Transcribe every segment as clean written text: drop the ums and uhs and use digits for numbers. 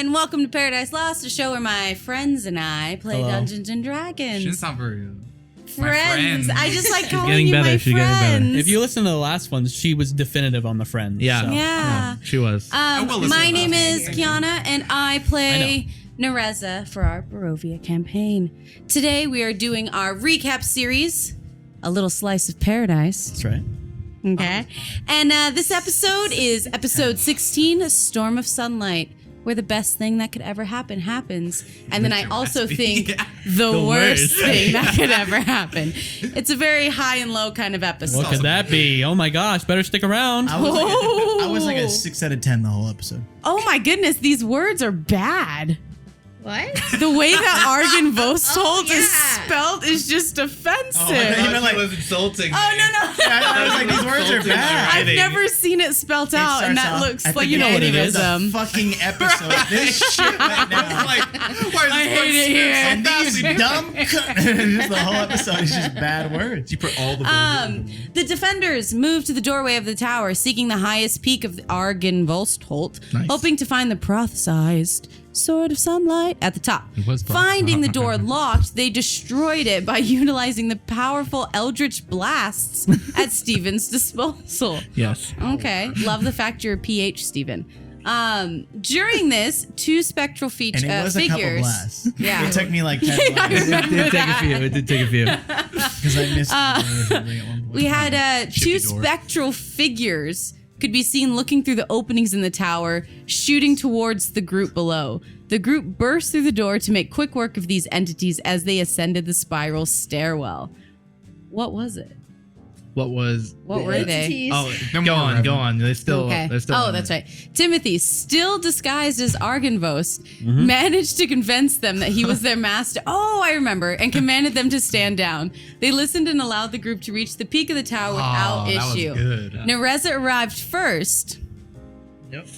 and welcome to Paradise Lost, a show where my friends and I play Dungeons and Dragons. She's not very friends. I just like calling you my friends. If you listen to the last one, she was definitive on the friends. Yeah. So. Yeah. She was. My name is Kiana, and I play Nereza for our Barovia campaign. Today we are doing our recap series, A Little Slice of Paradise. That's right. Okay. And this episode is episode 16, A Storm of Sunlight, where the best thing that could ever happen happens. And then I also think the worst thing that could ever happen. It's a very high and low kind of episode. What could that be? Oh my gosh, better stick around. I was like a 6 out of 10 the whole episode. Oh my goodness, these words are bad. What? The way that Argon Vosthold is spelled is just offensive. It was insulting. Oh, no. I was like, these words are bad. I've never seen it spelled out, and that looks like you know what it is. nativism. Fucking episode. This shit right now. I hate it here. And these dumb just the whole episode is just bad words. You put all the The defenders moved to the doorway of the tower, seeking the highest peak of Argon Vosthold, hoping to find the prophesized Sword of Sunlight at the top. Finding the door locked, they destroyed it by utilizing the powerful eldritch blasts at Steven's disposal. Yes. Okay. Love the fact you're a PH, Steven. During this, two spectral And it was a couple figures. blasts. Yeah. It took me like 10 blasts. It did take a few. Because I missed the ring at one point. We had two spectral figures could be seen looking through the openings in the tower, shooting towards the group below. The group burst through the door to make quick work of these entities as they ascended the spiral stairwell. What was it? What were they? Oh, go on. They're still. Okay. On That's right. Timothy, still disguised as Argonvost, managed to convince them that he was their master. Oh, I remember. And commanded them to stand down. They listened and allowed the group to reach the peak of the tower without issue. That was good. Nereza arrived first.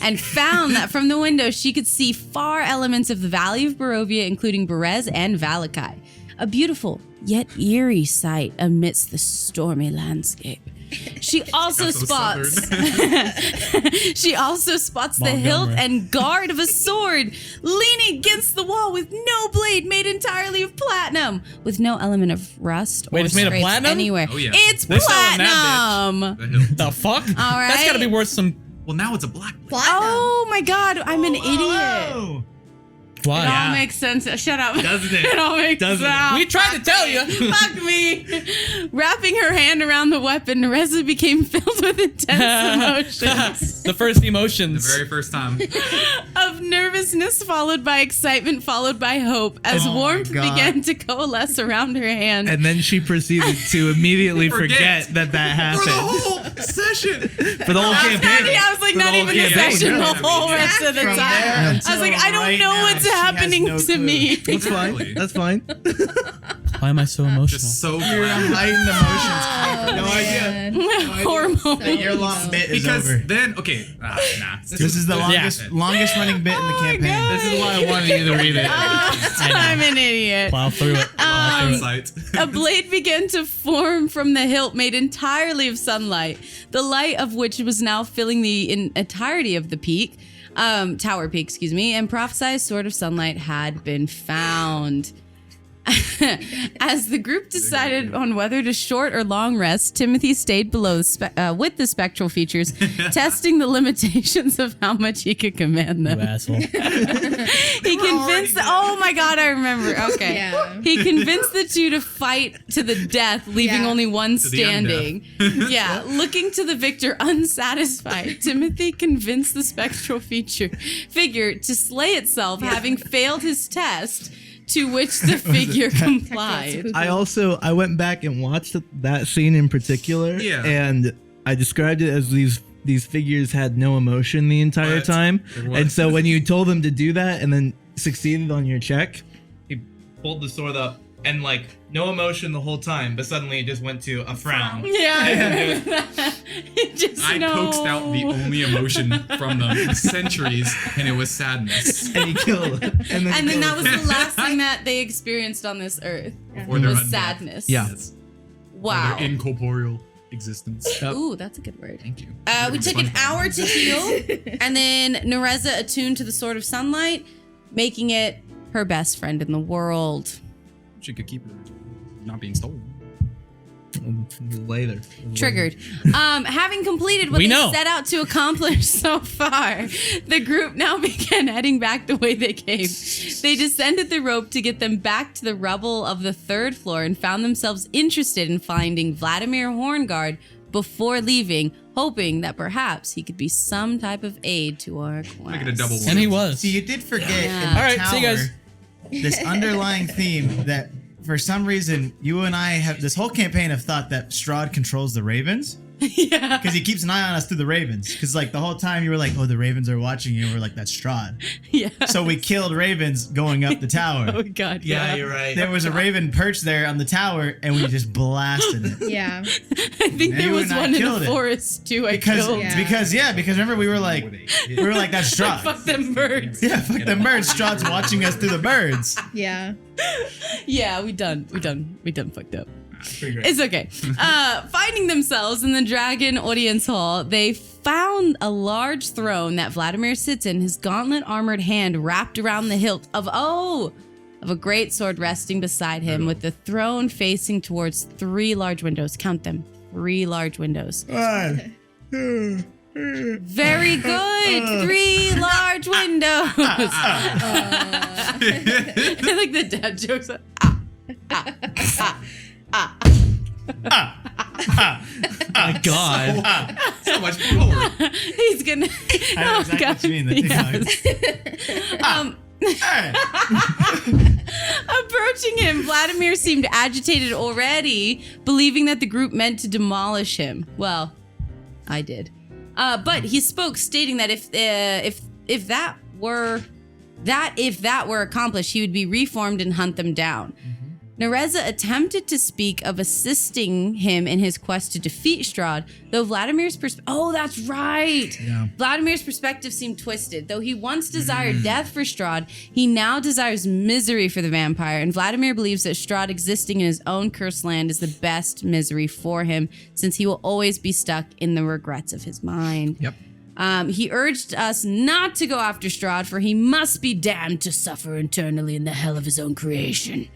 And found that from the window she could see far elements of the Valley of Barovia, including Berez and Valakai. A beautiful yet eerie sight amidst the stormy landscape. She also spots the hilt and guard of a sword leaning against the wall with no blade, made entirely of platinum, with no element of rust or it's made of scrapes platinum? anywhere. Oh, yeah. It's They're selling that platinum. The fuck? All right. That's gotta be worth some. Well, now it's a black. Oh my god, I'm an idiot. Why? It all makes sense. Shut up. Doesn't it? It all makes sense. We tried to tell you. Fuck me. Wrapping her hand around the weapon, Nereza became filled with intense emotions. The first emotions. The very first time. Of nervousness, followed by excitement, followed by hope, as warmth began to coalesce around her hand. And then she proceeded to immediately forget that happened. For the whole session. For the whole campaign. I was like, not even a session, the whole rest of the time. I was like, I don't know what's happening to me. That's fine. That's fine. Why am I so emotional? Just so You're glad. heightened emotions. No idea. Hormone. Your long bit is Because over. then, This is the longest running bit in the campaign. God. This is why I wanted you to read it. I'm an idiot. Plow through it. A blade began to form from the hilt made entirely of sunlight, the light of which was now filling the entirety of the peak, tower peak, and prophesied Sword of Sunlight had been found. As the group decided on whether to short or long rest, Timothy stayed below with the spectral features, testing the limitations of how much he could command them. You asshole. He convinced oh my god, I remember. Okay. Yeah. He convinced the two to fight to the death, leaving only one standing. Yeah. Looking to the victor unsatisfied, Timothy convinced the spectral figure to slay itself, having failed his test. To which the figure complied. I went back and watched that scene in particular, and I described it as these figures had no emotion the entire time, and so when you told them to do that and then succeeded on your check, he pulled the sword up and like no emotion the whole time, but suddenly it just went to a frown. Yeah. I coaxed out the only emotion from them in centuries, and it was sadness. And he killed it. And then that was the last thing that they experienced on this earth. Before they're was undead. sadness. Yeah. Wow. They're incorporeal. existence. Ooh, that's a good word. Thank you. We took an hour to heal, and then Nereza attuned to the Sword of Sunlight, making it her best friend in the world. She could keep her not being stolen. Later. Triggered. Having completed what We they know. set out to accomplish so far, the group now began heading back the way they came. They descended the rope to get them back to the rubble of the 3rd floor and found themselves interested in finding Vladimir Hornguard before leaving, hoping that perhaps he could be some type of aid to our quest. Make it a double one. And he was. See, you did forget Yeah. in the All right, tower, see you guys. this underlying theme that for some reason you and I have this whole campaign have thought that Strahd controls the ravens. Yeah. Because he keeps an eye on us through the ravens. Because like the whole time you were like, oh, the ravens are watching you. We're like, that's Strahd. Yeah. So we killed ravens going up the tower. Oh God. Yeah, you're right. There was a raven perched there on the tower, and we just blasted it. Yeah. I think there You was and I one in killed the it. forest too. I Because killed. Yeah. because remember we were like that's Strahd. Fuck them birds. Yeah, fuck the birds. Strahd's watching us through the birds. Yeah. Yeah, we done fucked up. It's okay. Finding themselves in the Dragon Audience Hall, they found a large throne that Vladimir sits in, his gauntlet armored hand wrapped around the hilt of a great sword resting beside him, with the throne facing towards 3 large windows. Count them. 3 large windows. Very good. 3 large windows. I like the dad jokes. My God. So much power. He's gonna. I know exactly what you mean. The TikTok. Approaching him, Vladimir seemed agitated already, believing that the group meant to demolish him. Well, I did. But he spoke, stating that if that were accomplished, he would be reformed and hunt them down. Nereza attempted to speak of assisting him in his quest to defeat Strahd, though Vladimir's that's right. Yeah. Vladimir's perspective seemed twisted. Though he once desired death for Strahd, he now desires misery for the vampire, and Vladimir believes that Strahd existing in his own cursed land is the best misery for him, since he will always be stuck in the regrets of his mind. Yep. He urged us not to go after Strahd, for he must be damned to suffer eternally in the hell of his own creation.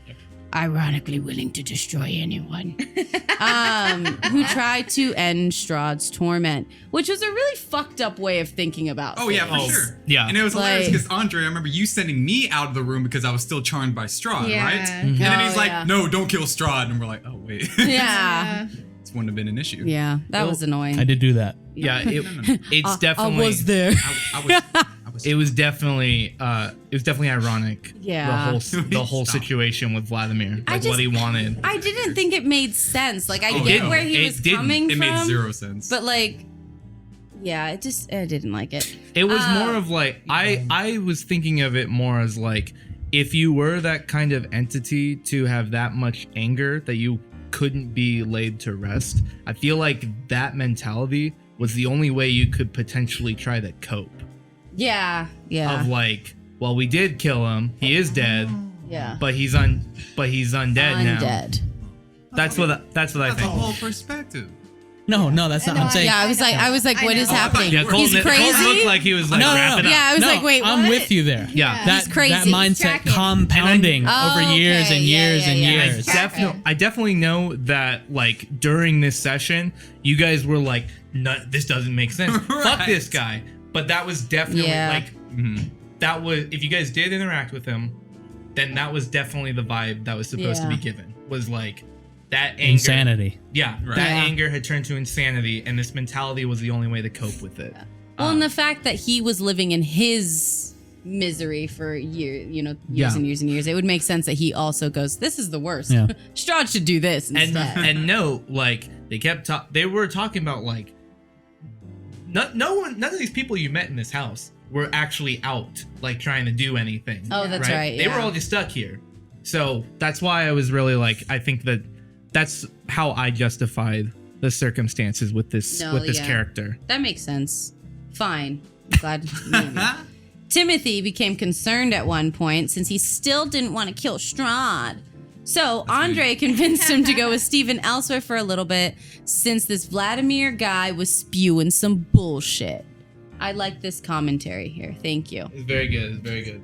Ironically willing to destroy anyone who tried to end Strahd's torment, which was a really fucked up way of thinking about Oh, yeah, for things. sure. Yeah. And it was hilarious Like- because Andre, I remember you sending me out of the room because I was still charmed by Strahd, Yeah. right? Mhm. And then Oh, he's like, yeah. no, don't kill Strahd. And we're like, oh, wait. Yeah. This wouldn't have been an issue. Yeah, that was annoying. I did do that. Yeah, No. it's definitely. I was there. I was It was definitely ironic. Yeah. The whole Stop. situation with Vladimir, I like just- what he wanted. I didn't think it made sense. Like, I Oh, get no. where he It was didn't. coming It from. made zero sense. But, like, yeah, I didn't like it. It was more of like I was thinking of it more as like if you were that kind of entity to have that much anger that you couldn't be laid to rest. I feel like that mentality was the only way you could potentially try to cope. Yeah, yeah, Of like, well, we did kill him. He is dead, yeah. but he's undead now. Undead. That's what I That's a think. whole perspective. No, that's not. No, I'm saying. Yeah, I was like, what is know. happening? Yeah, Cole, He's Cole crazy. looked like he was like No, no, wrapping no. up. Yeah, I was no, like, wait, I'm what? with you there. Yeah. That, He's crazy. that He's mindset tracking. compounding Oh, over years okay. and Yeah, years yeah, and yeah. years. I definitely know that like during this session, you guys were like, no, this doesn't make sense. Fuck Right. this guy. But that was definitely Yeah. like that was if you guys did interact with him, then that was definitely the vibe that was supposed to be Yeah. given. Was like that anger. Insanity. Yeah, Right. that Yeah. anger had turned to insanity, and this mentality was the only way to cope with it. Well, and the fact that he was living in his misery for years, years Yeah. and years and years, it would make sense that he also goes, "This is the worst. Yeah. Strahd should do this And instead." and no, like they were talking about like none of these people you met in this house were actually out like trying to do anything. Oh, that's right, They were yeah. all just stuck here. So that's why I was really like, I think that's how I justified the circumstances with this yeah. character. That makes sense. Fine. I'm glad. Maybe. Timothy became concerned at one point since he still didn't want to kill Strahd. So Andre convinced him to go with Steven elsewhere for a little bit, since this Vladimir guy was spewing some bullshit. I like this commentary here. Thank you. It's very good. It's very good.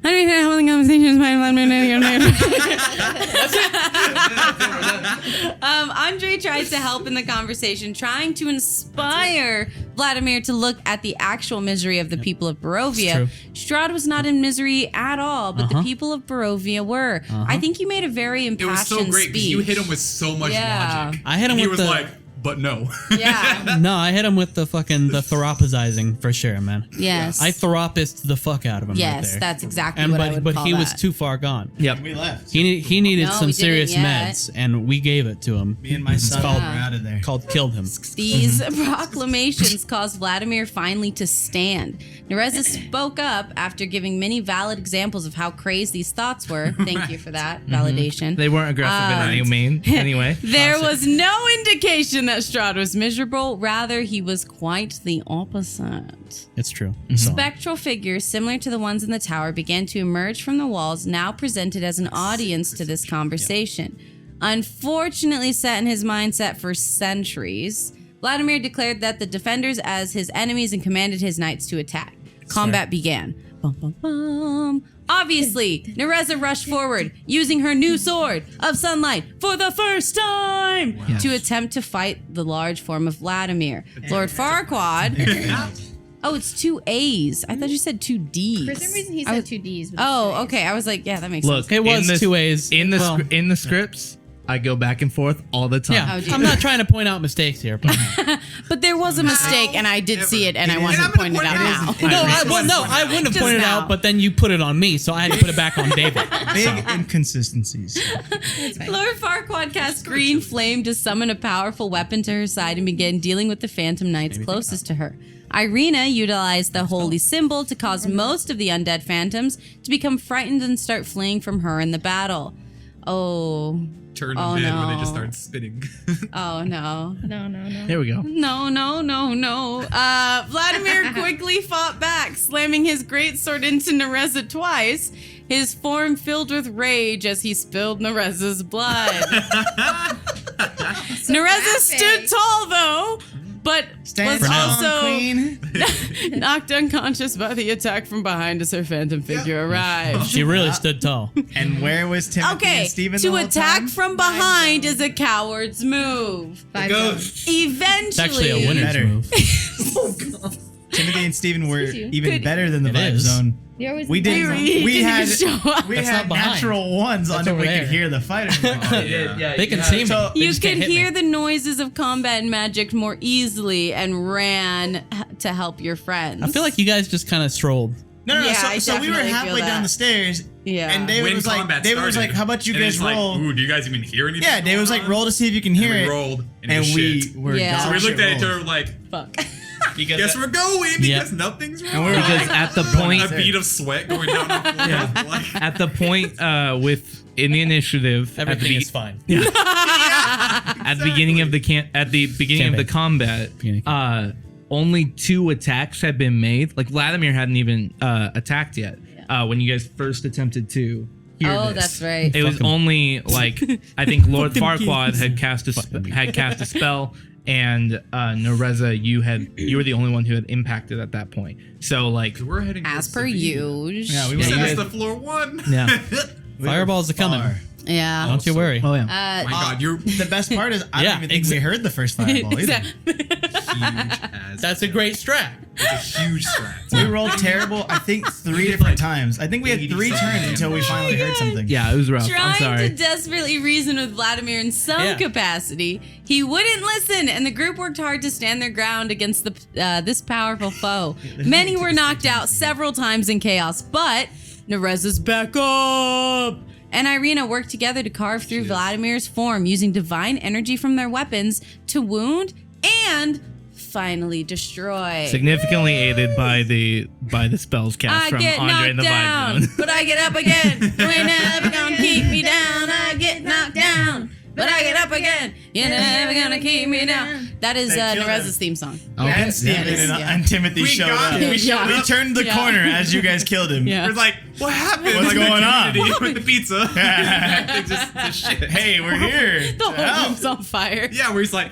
I don't even having conversations. Andre tries to help in the conversation, trying to inspire Vladimir to look at the actual misery of the people of Barovia. Strahd was not in misery at all, but the people of Barovia were. I think you made a very impassioned speech. It was so great because you hit him with so much logic. I hit him he with was like, but no. Yeah. No, I hit him with the theropizing for sure, man. Yes. I theropist the fuck out of him right Yes, there. that's exactly what I would but call he was that. too far gone. Yep. We left. He needed No, some we serious didn't yet. meds, and we gave it to him. Me and my son called- were out of there. Called killed him. These proclamations caused Vladimir finally to stand. Nereza spoke up after giving many valid examples of how crazed these thoughts were. Thank you for that validation. They weren't aggressive in any mean anyway. There was no indication that Strahd was miserable. Rather, he was quite the opposite. It's true. Spectral figures similar to the ones in the tower began to emerge from the walls, now presented as an audience to this conversation. Unfortunately, set in his mindset for centuries, Vladimir declared that the defenders as his enemies and commanded his knights to attack. Combat began. Bum, bum, bum. Obviously, Nereza rushed forward, using her new sword of sunlight for the first time to attempt to fight the large form of Vladimir. Lord Farquaad. Oh, it's 2 A's. I thought you said 2 D's. For some reason, he said 2 D's. But Oh, okay. I was like, yeah, that makes Look, sense. It was in the- 2 A's. In the Well, in the scripts, I go back and forth all the time. yeah, Oh, dear. I'm not trying to point out mistakes here, but But there was a mistake, and I did see it, and I wanted And to I'm gonna point it point out it now. out. I wouldn't have Just pointed it now. out, but then you put it on me, so I had to put it back on David. Big inconsistencies. Lord Farquaad cast green flame to summon a powerful weapon to her side and began dealing with the phantom knights closest to her. Irina utilized the holy symbol to cause most of the undead phantoms to become frightened and start fleeing from her in the battle. Oh. Turn Oh, them dead when they no. just start spitting. Oh, no. no. There we go. No. Vladimir quickly fought back, slamming his greatsword into Nereza twice, his form filled with rage as he spilled Nereza's blood. Nereza stood tall, though, but Stand was strong, also queen. knocked unconscious by the attack from behind as her phantom figure arrived. She really stood tall. And where was Timothy Okay, and Stephen to the whole attack time? from behind is a coward's move. 5 Ghost. Eventually, It's actually a winner's Better. move. Timothy and Stephen were even Could- better than the It vibe is. zone. You're always We the didn't. best. He We didn't had. even show up. We That's had not behind. natural ones on it. over We there. could hear the fighter. They can see me. So- They You just can't could hit me. hear the noises of combat and magic more easily and ran to help your friends. I feel like you guys just kind of strolled. No. Yeah, I So we were definitely feel halfway down that. the stairs. Yeah. And David When was like, combat David was started, like, how about you and guys it's like, roll? Ooh, do you guys even hear anything? Yeah, David was like, going roll to see if you can on? hear And it. we rolled, and, And it was we shit. were Yeah. So we dog looked shit at each rolls. other like, Fuck. guess we're going Yeah. because nothing's wrong. And we were Because like, at the a point, bead of sweat going down our forehead. Like, at the point with in the initiative, Everything is fine. at the beginning of the beginning of the combat, Beginning. only 2 attacks had been made. Like Vladimir hadn't even attacked yet. When you guys first attempted to hear Oh, this. that's right. It was Fuck 'em. only like I think Lord Fuck 'em Farquaad kids. had cast a spell, and Nereza, you were the only one who had impacted at that point. So like, we're heading As towards per the bead. usual. Yeah, we You were said like, that's the floor 1. yeah. Fireballs are coming. far. Yeah. Don't you worry. Oh yeah. Oh my God, you're The best part is I Yeah, don't even think we heard the first fireball either. Exactly. huge as That's a great strat. it's a huge strat. We rolled terrible, I think 3 different times. I think we had 3 turns until we finally heard something. Yeah, it was rough. I'm Trying to sorry. desperately reason with Vladimir in some Yeah. capacity, he wouldn't listen, and the group worked hard to stand their ground against this powerful foe. Many were knocked out several times in chaos, but Nereza's back up! And Irina worked together to carve through Vladimir's form using divine energy from their weapons to wound and finally destroy. Significantly aided by the spells cast I from get Andre knocked and the down, Vibe Zone. but I get up again. You ain't never gonna keep me down. I get knocked down, but I get up again. You're never gonna keep me down. That is They killed Nereza's him. theme song. And Steven and Timothy showed up. We turned the corner as you guys killed him. Yeah. We're like, what happened? What's like going on? with the pizza. just shit. Hey, we're here. The whole room's on fire. Yeah, where he's like,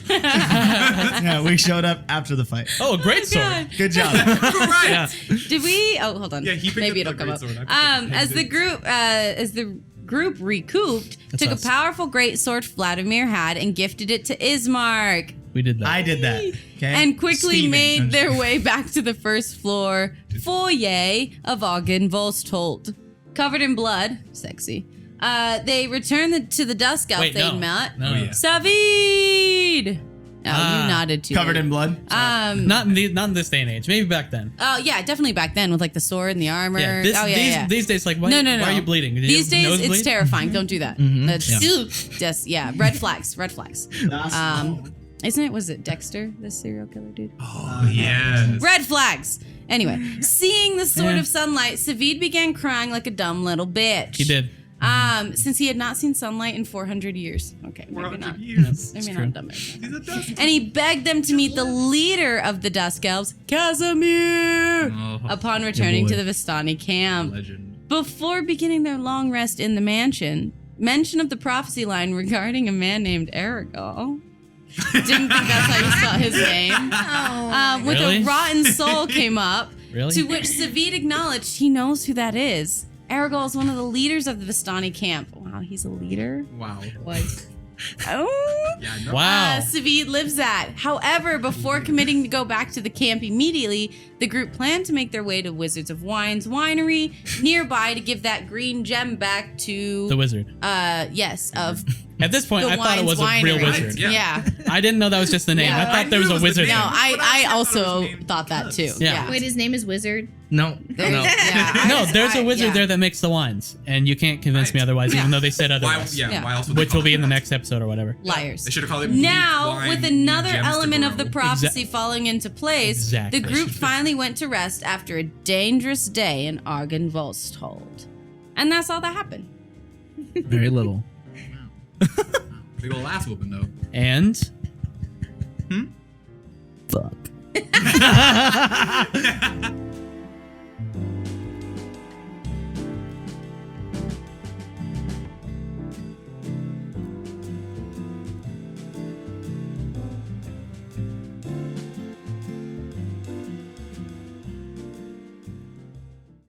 Yeah, we showed up after the fight. Oh, a great sword. God. Good job. right. Yeah. Did we? Oh, hold on. Yeah, he picked Maybe up it'll the come up. great sword. I picked As the group recouped, That's took us. a powerful great sword Vladimir had and gifted it to Ismark. We did that. I did that. Okay. And quickly Steven. made their way back to the first floor foyer of Augenvolstold. Covered in blood, sexy. They returned to the Dusk Elf Wait, they'd no. met. No. Oh, yeah. Savid! Oh, you nodded too. Covered late. in blood. Not in this day and age. Maybe back then. Oh yeah, definitely back then with like the sword and the armor. Yeah. These days, like, why, No. why are you bleeding? Did These you have days, it's nosebleed? terrifying. Don't do that. That's just red flags. Red flags. Isn't it? Was it Dexter, the serial killer dude? oh, yes. Red flags. Anyway, seeing the sword Yeah. of sunlight, Savid began crying like a dumb little bitch. He did. Since he had not seen sunlight in 400 years. Okay, maybe 400 not. years. Maybe true. not dumb. He's a dust. And he begged them to meet the leader of the Dusk Elves, Casimir, Oh, upon returning boy. to the Vistani camp. legend. Before beginning their long rest in the mansion, mention of the prophecy line regarding a man named Aragol. Didn't think that's how you spell his name. With Really? a rotten soul came up, Really? to which Savid acknowledged he knows who that is. Aragol is one of the leaders of the Vistani camp. Wow, he's a leader? Wow. Oh. Yeah, no. Wow. Savid lives at. However, before committing to go back to the camp immediately, the group planned to make their way to Wizards of Wine's winery nearby to give that green gem back to The wizard. yes, of At this point, the I thought it Wine's was a real winery. wizard. Yeah. Yeah. I didn't know that was just the name. Yeah. I thought there was knew a it was the wizard. name. No, there. I But I also thought it was thought that too. Yeah. Yeah. Wait, his name is Wizard. No. No. Yeah, No, there's a wizard yeah. there that makes the wines, and you can't convince me Right. otherwise, Yeah. even though they said Why, otherwise. yeah, Yeah. why else would they Which call will be it in the that? next episode or whatever. Liars. They should have called it Now, wine, with need another gems to element of the grow. prophecy falling into place, Exactly. the group finally went to rest after a dangerous day in Argenvolstold. And that's all that happened. Very little. Big ol' ass whooping though. And fuck.